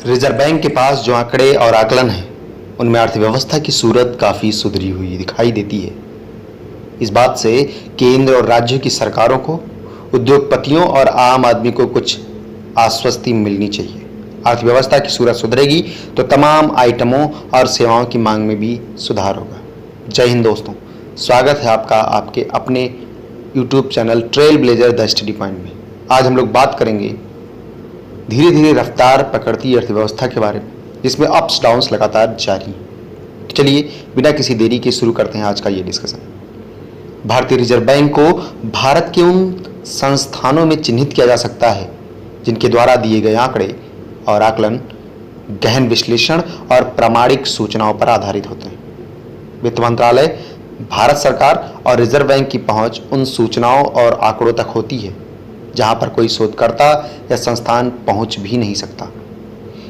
Reserve bank के पास जो आंकड़े और आकलन हैं, उनमें अर्थव्यवस्था की सूरत काफ़ी सुधरी हुई दिखाई देती है। इस बात से केंद्र और राज्य की सरकारों को, उद्योगपतियों और आम आदमी को कुछ आश्वस्ति मिलनी चाहिए। अर्थव्यवस्था की सूरत सुधरेगी तो तमाम आइटमों और सेवाओं की मांग में भी सुधार होगा। जय हिंद दोस्तों, स्वागत है आपका आपके अपने YouTube channel trail blazer the study point में। आज हम लोग बात करेंगे धीरे धीरे रफ्तार पकड़ती अर्थव्यवस्था के बारे में, जिसमें अप्स डाउन्स लगातार जारी हैं। तो चलिए बिना किसी देरी के शुरू करते हैं आज का ये डिस्कशन। भारतीय रिजर्व बैंक को भारत के उन संस्थानों में चिन्हित किया जा सकता है जिनके द्वारा दिए गए आंकड़े और आकलन गहन विश्लेषण और प्रामाणिक सूचनाओं पर आधारित होते हैं। वित्त मंत्रालय, भारत सरकार और रिजर्व बैंक की पहुंच उन सूचनाओं और आंकड़ों तक होती है जहां पर कोई शोधकर्ता या संस्थान पहुंच भी नहीं सकता।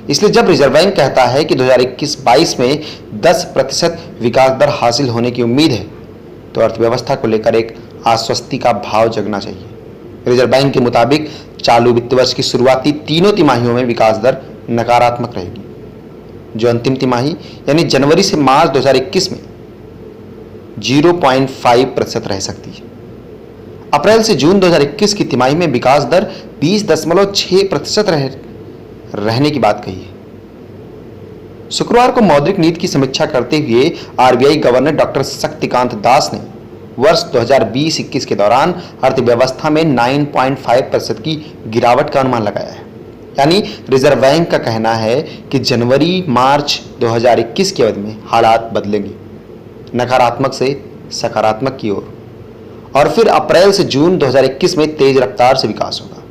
इसलिए जब रिजर्व बैंक कहता है कि 2021-22 में 10% विकास दर हासिल होने की उम्मीद है, तो अर्थव्यवस्था को लेकर एक आश्वस्ति का भाव जगना चाहिए। रिजर्व बैंक के मुताबिक चालू वित्त वर्ष की शुरुआती तीनों तिमाहियों में विकास दर नकारात्मक रहेगी, जो अंतिम तिमाही यानी जनवरी से मार्च 2021 में 0.5% रह सकती है। अप्रैल से जून 2021 की तिमाही में विकास दर 20.6% रहने की बात कही है। शुक्रवार को मौद्रिक नीति की समीक्षा करते हुए RBI governor doctor Shaktikanta Das ने वर्ष 2020-21 के दौरान अर्थव्यवस्था में 9.5% की गिरावट का अनुमान लगाया है। यानी रिजर्व बैंक का कहना है कि जनवरी मार्च 2021 की अवधि में हालात बदलेंगे, नकारात्मक से सकारात्मक की ओर, और फिर अप्रैल से जून 2021 में तेज रफ्तार से विकास होगा।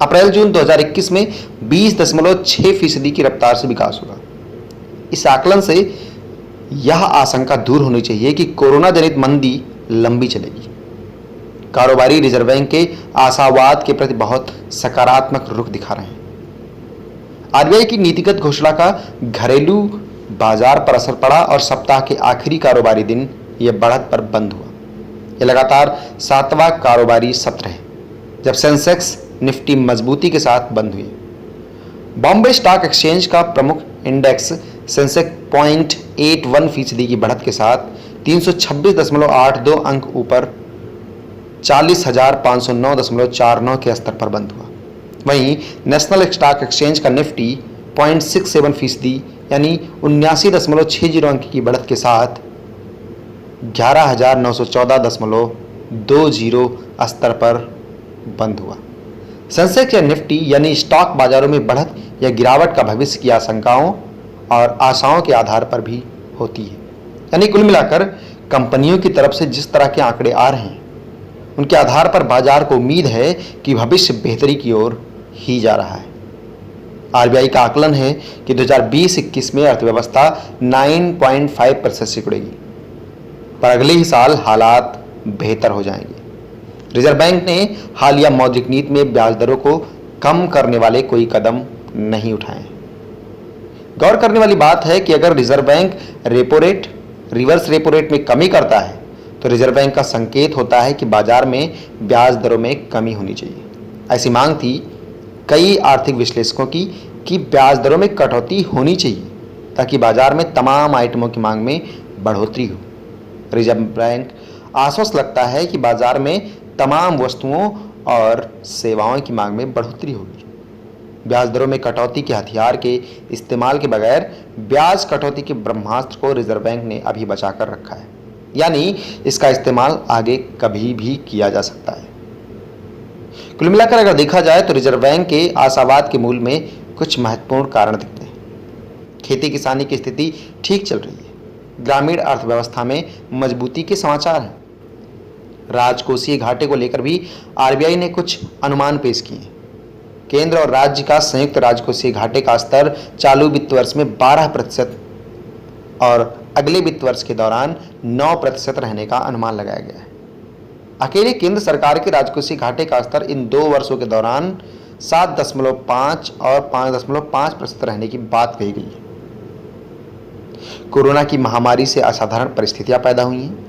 अप्रैल जून 2021 में 20.6% की रफ्तार से विकास होगा। इस आकलन से यह आशंका दूर होनी चाहिए कि कोरोना जनित मंदी लंबी चलेगी। कारोबारी रिजर्व बैंक के आशावाद के प्रति बहुत सकारात्मक रुख दिखा रहे हैं। आरबीआई की नीतिगत घोषणा का घरेलू बाजार पर असर पड़ा और सप्ताह के आखिरी कारोबारी दिन यह बढ़त पर बंद हुआ। यह लगातार 7वां कारोबारी सत्र है जब सेंसेक्स निफ्टी मजबूती के साथ बंद हुई। बॉम्बे स्टॉक एक्सचेंज का प्रमुख इंडेक्स सेंसेक्स 0.81% की बढ़त के साथ 326.82 अंक ऊपर 40,509.49 के स्तर पर बंद हुआ। वहीं नेशनल स्टॉक एक्सचेंज का निफ्टी 0.67% यानी 79.60 अंक की बढ़त के साथ 11,914.20 स्तर पर बंद हुआ। सेंसेक्स या निफ्टी यानी स्टॉक बाजारों में बढ़त या गिरावट का भविष्य की आशंकाओं और आशाओं के आधार पर भी होती है। यानी कुल मिलाकर कंपनियों की तरफ से जिस तरह के आंकड़े आ रहे हैं, उनके आधार पर बाजार को उम्मीद है कि भविष्य बेहतरी की ओर ही जा रहा है। आरबीआई का आकलन है कि 2020-21 में अर्थव्यवस्था 9.5% सिकुड़ेगी, पर अगले ही साल हालात बेहतर हो जाएंगे। रिजर्व बैंक ने हालिया मौद्रिक नीति में ब्याज दरों को कम करने वाले कोई कदम नहीं उठाए। गौर करने वाली बात है कि अगर reserve bank repo rate, reverse repo rate में कमी करता है तो रिजर्व बैंक का संकेत होता है कि बाजार में ब्याज दरों में कमी होनी चाहिए। ऐसी मांग थी कई आर्थिक विश्लेषकों की कि ब्याज दरों में कटौती होनी चाहिए ताकि बाजार में तमाम आइटमों की मांग में बढ़ोतरी हो। रिजर्व बैंक आश्वस्त लगता है कि बाजार में तमाम वस्तुओं और सेवाओं की मांग में बढ़ोतरी होगी। ब्याज दरों में कटौती के हथियार के इस्तेमाल के बगैर ब्याज कटौती के ब्रह्मास्त्र को रिजर्व बैंक ने अभी बचाकर रखा है, यानी इसका इस्तेमाल आगे कभी भी किया जा सकता है। कुल मिलाकर अगर देखा जाए तो रिजर्व बैंक के आशावाद के मूल में कुछ महत्वपूर्ण कारण दिखते हैं। खेती किसानी की स्थिति ठीक चल रही है। ग्रामीण अर्थव्यवस्था में मजबूती के समाचार हैं। राजकोषीय घाटे को लेकर भी आरबीआई ने कुछ अनुमान पेश किए हैं। केंद्र और राज्य का संयुक्त राजकोषीय घाटे का स्तर चालू वित्त वर्ष में 12% और अगले वित्त वर्ष के दौरान 9% रहने का अनुमान लगाया गया है। अकेले केंद्र सरकार के राजकोषीय घाटे का स्तर इन 2 वर्षों के दौरान 7.5 और 5.5% रहने की बात कही गई है। कोरोना की महामारी से असाधारण परिस्थितियां पैदा हुई हैं।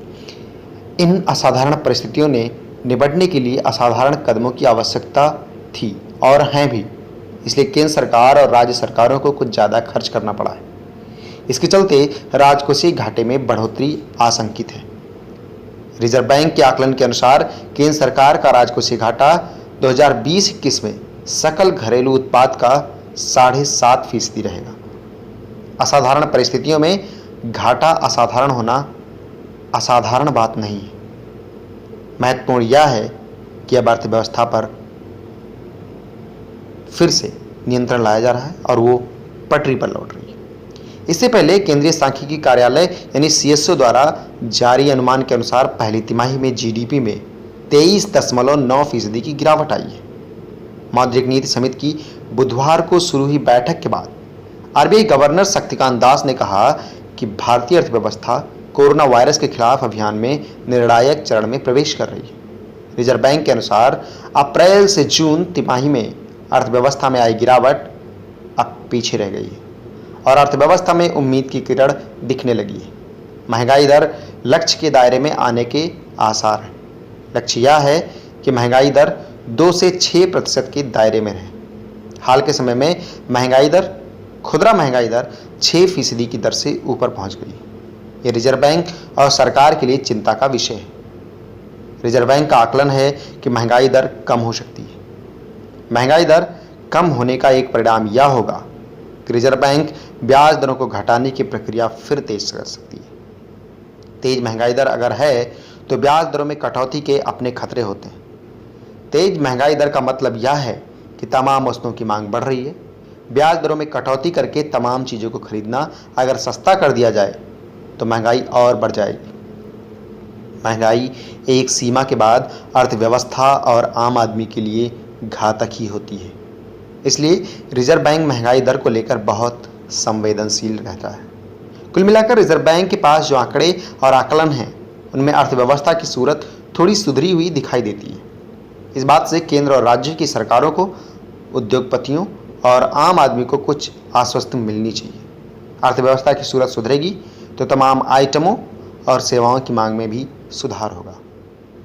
इन असाधारण परिस्थितियों ने निपटने के लिए असाधारण कदमों की आवश्यकता थी और हैं भी। इसलिए केंद्र सरकार और राज्य सरकारों को कुछ ज़्यादा खर्च करना पड़ा है। इसके चलते राजकोषीय घाटे में बढ़ोतरी आशंकित है। रिजर्व बैंक के आकलन के अनुसार केंद्र सरकार का राजकोषीय घाटा 2020-21 में सकल घरेलू उत्पाद का 7.5% रहेगा। असाधारण परिस्थितियों में घाटा असाधारण होना असाधारण बात नहीं है। महत्वपूर्ण यह है कि अब अर्थव्यवस्था पर फिर से नियंत्रण लाया जा रहा है और वो पटरी पर लौट रही है। इससे पहले केंद्रीय सांख्यिकी कार्यालय यानी CSO द्वारा जारी अनुमान के अनुसार पहली तिमाही में GDP में 23.9% की गिरावट आई है। मौद्रिक नीति समिति की बुधवार को शुरू हुई बैठक के बाद RBI गवर्नर शक्तिकांत दास ने कहा कि भारतीय अर्थव्यवस्था कोरोना वायरस के खिलाफ अभियान में निर्णायक चरण में प्रवेश कर रही है। रिजर्व बैंक के अनुसार अप्रैल से जून तिमाही में अर्थव्यवस्था में आई गिरावट अब पीछे रह गई है और अर्थव्यवस्था में उम्मीद की किरण दिखने लगी है। महंगाई दर लक्ष्य के दायरे में आने के आसार हैं। लक्ष्य यह है कि महंगाई दर 2 से 6% के दायरे में रहे। हाल के समय में खुदरा महंगाई दर 6% की दर से ऊपर पहुंच गई। ये रिजर्व बैंक और सरकार के लिए चिंता का विषय है। रिजर्व बैंक का आकलन है कि महंगाई दर कम हो सकती है। महंगाई दर कम होने का एक परिणाम यह होगा कि रिजर्व बैंक ब्याज दरों को घटाने की प्रक्रिया फिर तेज कर सकती है। तेज महंगाई दर अगर है तो ब्याज दरों में कटौती के अपने खतरे होते हैं। तेज महंगाई दर का मतलब यह है कि तमाम वस्तुओं की मांग बढ़ रही है। ब्याज दरों में कटौती करके तमाम चीज़ों को खरीदना अगर सस्ता कर दिया जाए तो महंगाई और बढ़ जाएगी। महंगाई एक सीमा के बाद अर्थव्यवस्था और आम आदमी के लिए घातक ही होती है। इसलिए रिजर्व बैंक महंगाई दर को लेकर बहुत संवेदनशील रहता है। कुल मिलाकर रिजर्व बैंक के पास जो आंकड़े और आकलन हैं उनमें अर्थव्यवस्था की सूरत थोड़ी सुधरी हुई दिखाई देती है। इस बात से केंद्र और राज्य की सरकारों को, उद्योगपतियों और आम आदमी को कुछ आश्वस्ति मिलनी चाहिए। अर्थव्यवस्था की सूरत सुधरेगी तो तमाम आइटमों और सेवाओं की मांग में भी सुधार होगा।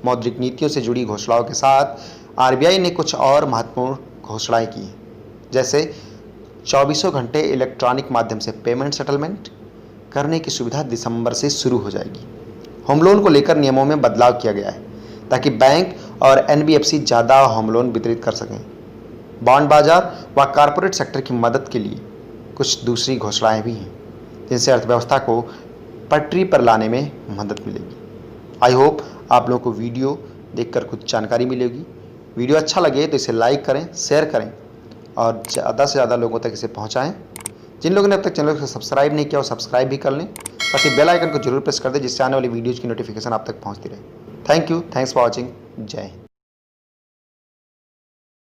मौद्रिक नीतियों से जुड़ी घोषणाओं के साथ RBI ने कुछ और महत्वपूर्ण घोषणाएं की हैं, जैसे 24 घंटे इलेक्ट्रॉनिक माध्यम से पेमेंट सेटलमेंट करने की सुविधा दिसंबर से शुरू हो जाएगी। होम लोन को लेकर नियमों में बदलाव किया गया है ताकि बैंक और NBFC ज़्यादा होम लोन वितरित कर सकें। बॉन्ड बाजार व कॉरपोरेट सेक्टर की मदद के लिए कुछ दूसरी घोषणाएं भी हैं जिनसे अर्थव्यवस्था को पटरी पर लाने में मदद मिलेगी। आई होप आप लोगों को वीडियो देखकर कुछ जानकारी मिलेगी। वीडियो अच्छा लगे तो इसे लाइक करें, शेयर करें और ज़्यादा से ज़्यादा लोगों तक इसे पहुंचाएं। जिन लोगों ने अब तक चैनल को सब्सक्राइब नहीं किया वो सब्सक्राइब भी कर लें, साथ ही बेल आइकन को जरूर प्रेस कर दें जिससे आने वाली वीडियोज़ की नोटिफिकेशन आप तक पहुँचती रहे। Thank you, thanks for watching. जय हिंद।